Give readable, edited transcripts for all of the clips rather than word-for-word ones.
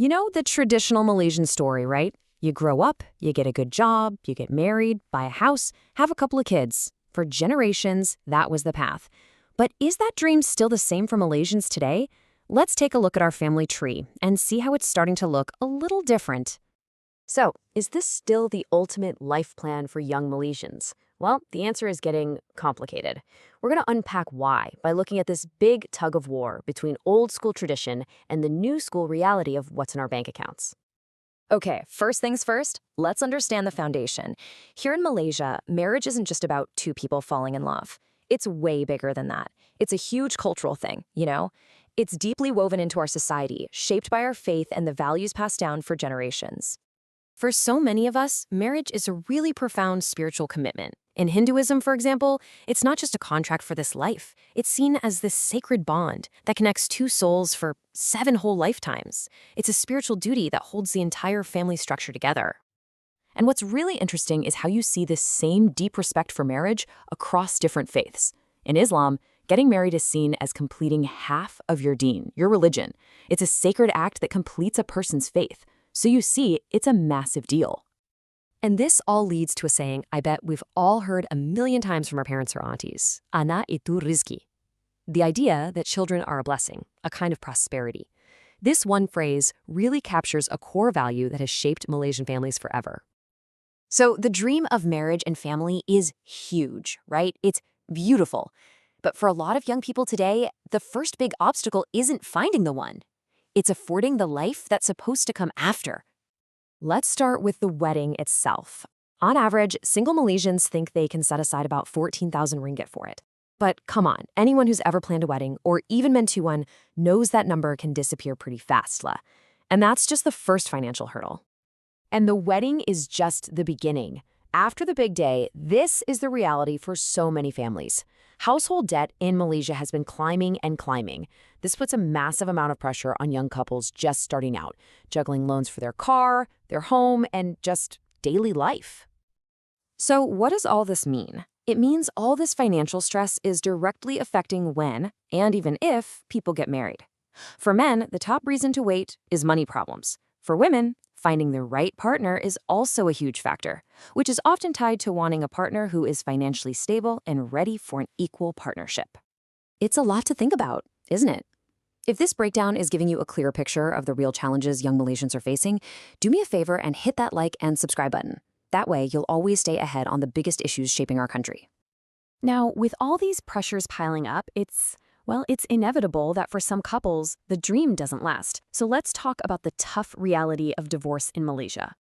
You know the traditional Malaysian story, right? You grow up, you get a good job, you get married, buy a house, have a couple of kids. For generations, that was the path. But is that dream still the same for Malaysians today? Let's take a look at our family tree and see how it's starting to look a little different. So, is this still the ultimate life plan for young Malaysians? Well, the answer is getting complicated. We're going to unpack why by looking at this big tug of war between old school tradition and the new school reality of what's in our bank accounts. Okay, first things first, let's understand the foundation. Here in Malaysia, marriage isn't just about two people falling in love. It's way bigger than that. It's a huge cultural thing, you know? It's deeply woven into our society, shaped by our faith and the values passed down for generations. For so many of us, marriage is a really profound spiritual commitment. In Hinduism, for example, it's not just a contract for this life. It's seen as this sacred bond that connects two souls for 7 whole lifetimes. It's a spiritual duty that holds the entire family structure together. And what's really interesting is how you see this same deep respect for marriage across different faiths. In Islam, getting married is seen as completing half of your deen, your religion. It's a sacred act that completes a person's faith. So you see, it's a massive deal. And this all leads to a saying I bet we've all heard a million times from our parents or aunties. Anak itu rizki. The idea that children are a blessing, a kind of prosperity. This one phrase really captures a core value that has shaped Malaysian families forever. So the dream of marriage and family is huge, right? It's beautiful. But for a lot of young people today, the first big obstacle isn't finding the one. It's affording the life that's supposed to come after. Let's start with the wedding itself. On average, single Malaysians think they can set aside about 14,000 ringgit for it. But come on, anyone who's ever planned a wedding or even been to one knows that number can disappear pretty fast. And that's just the first financial hurdle. And the wedding is just the beginning. After the big day, this is the reality for so many families. Household debt in Malaysia has been climbing and climbing. This puts a massive amount of pressure on young couples just starting out, juggling loans for their car, their home, and just daily life. So what does all this mean? It means all this financial stress is directly affecting when, and even if, people get married. For men, the top reason to wait is money problems. For women, finding the right partner is also a huge factor, which is often tied to wanting a partner who is financially stable and ready for an equal partnership. It's a lot to think about, isn't it? If this breakdown is giving you a clearer picture of the real challenges young Malaysians are facing, do me a favor and hit that like and subscribe button. That way, you'll always stay ahead on the biggest issues shaping our country. Now, with all these pressures piling up, it's inevitable that for some couples, the dream doesn't last. So let's talk about the tough reality of divorce in Malaysia.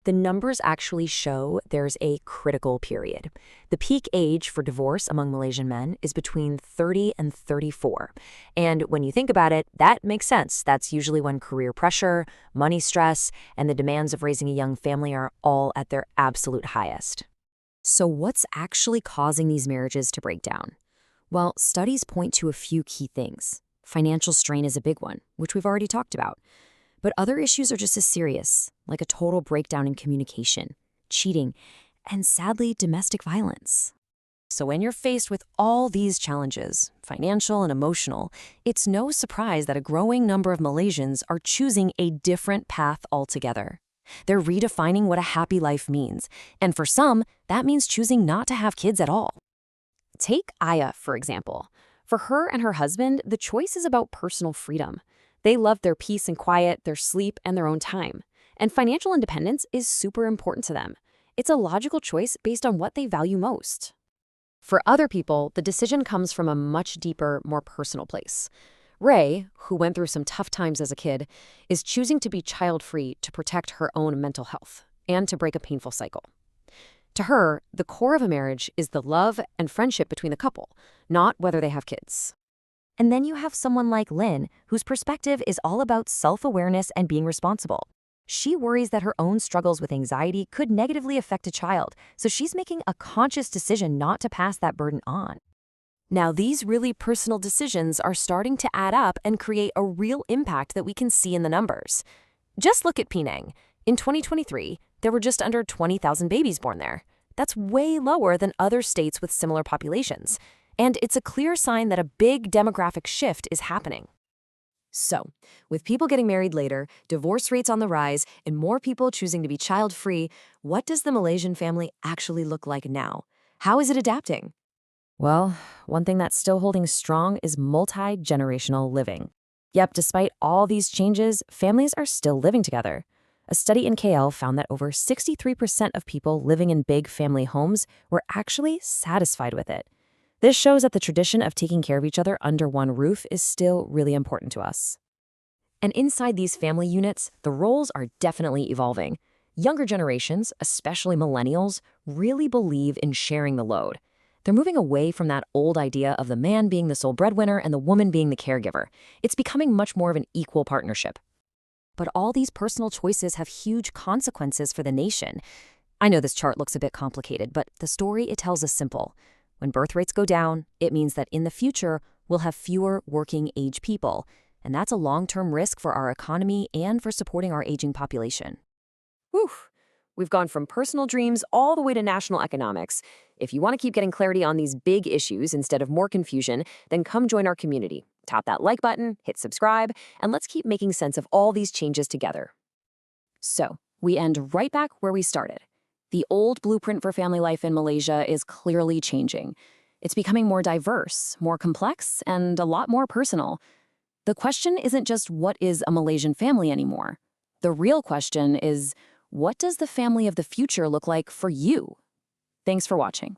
The numbers actually show there's a critical period. The peak age for divorce among Malaysian men is between 30 and 34. And when you think about it, that makes sense. That's usually when career pressure, money stress, and the demands of raising a young family are all at their absolute highest. So what's actually causing these marriages to break down? Well, studies point to a few key things. Financial strain is a big one, which we've already talked about. But other issues are just as serious, like a total breakdown in communication, cheating, and sadly, domestic violence. So when you're faced with all these challenges, financial and emotional, it's no surprise that a growing number of Malaysians are choosing a different path altogether. They're redefining what a happy life means. And for some, that means choosing not to have kids at all. Take Aya, for example. For her and her husband, the choice is about personal freedom. They love their peace and quiet, their sleep, and their own time. And financial independence is super important to them. It's a logical choice based on what they value most. For other people, the decision comes from a much deeper, more personal place. Ray, who went through some tough times as a kid, is choosing to be child-free to protect her own mental health and to break a painful cycle. To her, the core of a marriage is the love and friendship between the couple, not whether they have kids. And then you have someone like Lynn, whose perspective is all about self-awareness and being responsible. She worries that her own struggles with anxiety could negatively affect a child, so she's making a conscious decision not to pass that burden on. Now, these really personal decisions are starting to add up and create a real impact that we can see in the numbers. Just look at Penang. In 2023, there were just under 20,000 babies born there. That's way lower than other states with similar populations. And it's a clear sign that a big demographic shift is happening. So, with people getting married later, divorce rates on the rise, and more people choosing to be child-free, what does the Malaysian family actually look like now? How is it adapting? Well, one thing that's still holding strong is multi-generational living. Yep, despite all these changes, families are still living together. A study in KL found that over 63% of people living in big family homes were actually satisfied with it. This shows that the tradition of taking care of each other under one roof is still really important to us. And inside these family units, the roles are definitely evolving. Younger generations, especially millennials, really believe in sharing the load. They're moving away from that old idea of the man being the sole breadwinner and the woman being the caregiver. It's becoming much more of an equal partnership. But all these personal choices have huge consequences for the nation. I know this chart looks a bit complicated, but the story it tells is simple. When birth rates go down, it means that in the future, we'll have fewer working-age people, and that's a long-term risk for our economy and for supporting our aging population. Whew! We've gone from personal dreams all the way to national economics. If you want to keep getting clarity on these big issues instead of more confusion, then come join our community. Tap that like button, hit subscribe, and let's keep making sense of all these changes together. So, we end right back where we started. The old blueprint for family life in Malaysia is clearly changing. It's becoming more diverse, more complex, and a lot more personal. The question isn't just what is a Malaysian family anymore. The real question is, what does the family of the future look like for you? Thanks for watching.